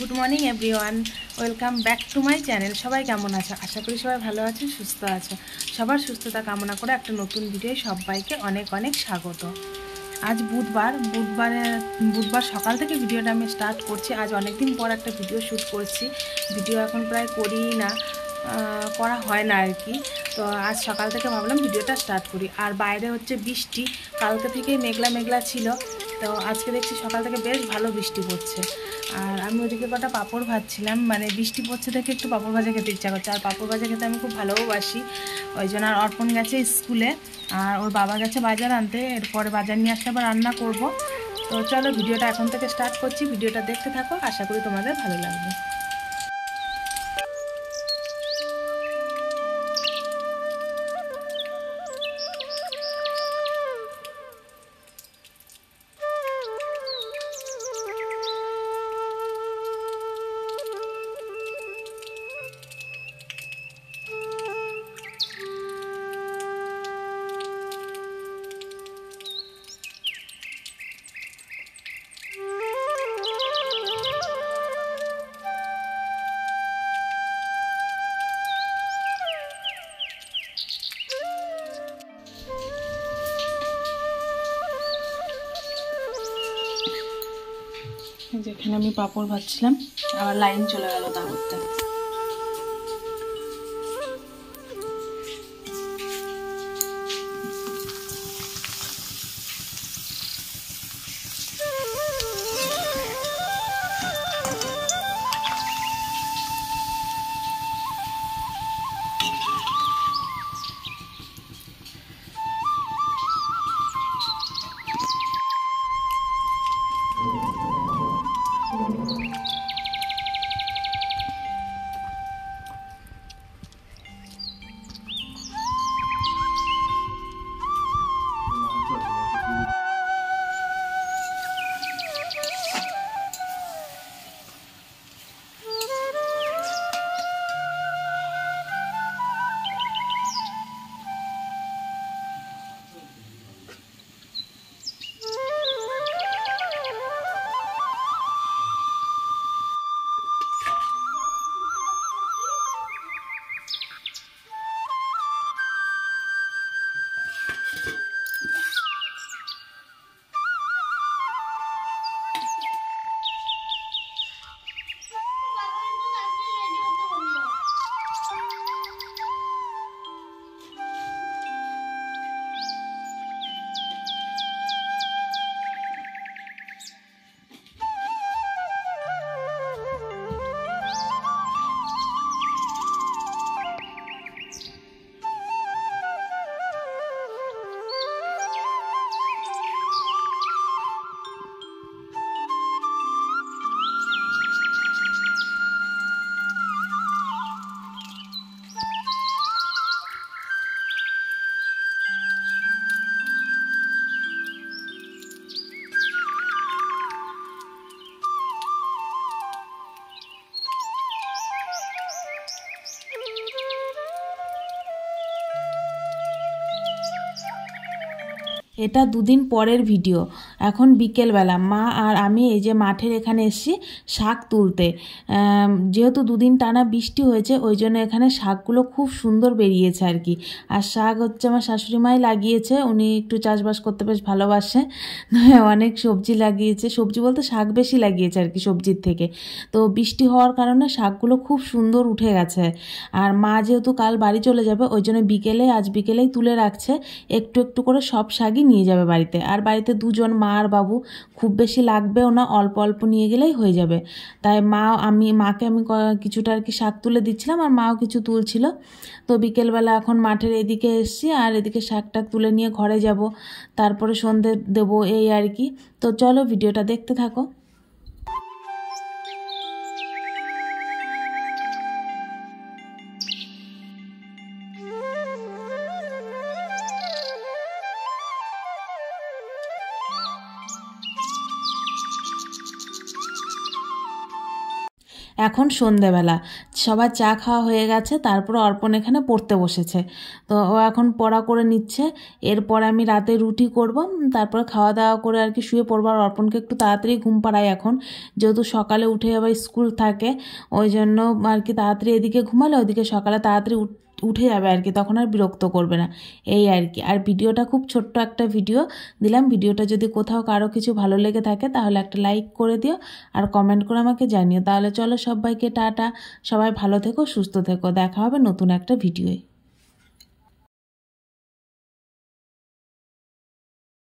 Good morning everyone, welcome back to my channel. সবাই কেমন আছে? আশা করি সবাই ভালো আছে, সুস্থ আছে। সবার সুস্থতা কামনা করে একটা নতুন ভিডিও সবাইকে অনেক অনেক স্বাগত। আজ বুধবার সকাল থেকে ভিডিওটা আমি স্টার্ট করছি। আজ অনেক দিন পর একটা ভিডিও শ্যুট করছি। ভিডিও এখন প্রায় করিই না, করা হয় না আর কি। তো আজ সকাল থেকে ভাবলাম ভিডিওটা স্টার্ট করি। আর বাইরে হচ্ছে বৃষ্টি, কালকে থেকেই মেঘলা মেঘলা ছিল। তো আজকে দেখছি সকাল থেকে বেশ ভালো বৃষ্টি পড়ছে। আর আমি ওদিকে কটা পাঁপড় ভাজছিলাম, মানে বৃষ্টি পড়ছে দেখে একটু পাঁপড় ভাজা খেতে ইচ্ছা করছে। আর পাঁপড় ভাজা খেতে আমি খুব ভালোবাসি। ওই জন্য। আর অর্পণ গেছে স্কুলে, আর ওর বাবা গেছে বাজার আনতে। এরপরে বাজার নিয়ে আসলে আবার রান্না করব। তো চলো ভিডিওটা এখন থেকে স্টার্ট করছি। ভিডিওটা দেখতে থাকো, আশা করি তোমাদের ভালো লাগবে। যেখানে আমি পাঁপড় ভাজছিলাম, আবার লাইন চলে গেল তা করতে। এটা দুদিন পরের ভিডিও। এখন বিকেলবেলা মা আর আমি এই যে মাঠের এখানে এসেছি শাক তুলতে। যেহেতু দুদিন টানা বৃষ্টি হয়েছে, ওই জন্য এখানে শাকগুলো খুব সুন্দর বেরিয়েছে আর কি। আর শাক হচ্ছে আমার শাশুড়ি মাই লাগিয়েছে, উনি একটু চাষবাস করতে বেশ ভালোবাসে। অনেক সবজি লাগিয়েছে, সবজি বলতে শাক বেশি লাগিয়েছে আর কি সবজির থেকে। তো বৃষ্টি হওয়ার কারণে শাকগুলো খুব সুন্দর উঠে গেছে। আর মা যেহেতু কাল বাড়ি চলে যাবে, ওই জন্য আজ বিকেলেই তুলে রাখছে। একটু একটু করে সব শাকই নিয়ে যাবে বাড়িতে। আর বাড়িতে দুজন, মা আর বাবু, খুব বেশি লাগবেও না, অল্প অল্প নিয়ে গেলেই হয়ে যাবে। তাই মাকে আমি কিছুটা আর কি শাক তুলে দিচ্ছিলাম, আর মাও কিছু তুলছিল। তো বিকেলবেলা এখন মাঠের এদিকে এসছি, আর এদিকে শাকটাক তুলে নিয়ে ঘরে যাব, তারপরে সন্ধে দেবো, এই আর কি। তো চলো ভিডিওটা দেখতে থাকো। এখন সন্ধেবেলা সবার চা খাওয়া হয়ে গেছে, তারপর অর্পণ এখানে পড়তে বসেছে। তো ও এখন পড়া করে নিচ্ছে। এরপর আমি রাতে রুটি করব, তারপর খাওয়া দাওয়া করে আর কি শুয়ে পড়বো। আর অর্পণকে একটু তাড়াতাড়ি ঘুম পাড়াই এখন, যেহেতু সকালে উঠে আবার স্কুল থাকে, ওই জন্য আর কি তাড়াতাড়ি এদিকে ঘুমালে ওইদিকে সকালে তাড়াতাড়ি উঠে যাবে আর কি, তখন আর বিরক্ত করবে না, এই আর কি। আর ভিডিওটা খুব ছোট্ট একটা ভিডিও দিলাম। ভিডিওটা যদি কোথাও কারো কিছু ভালো লেগে থাকে তাহলে একটা লাইক করে দিও আর কমেন্ট করে আমাকে জানিও। তাহলে চলো সবাইকে টাটা, সবাই ভালো থেকো, সুস্থ থেকো, দেখা হবে নতুন একটা ভিডিওয়।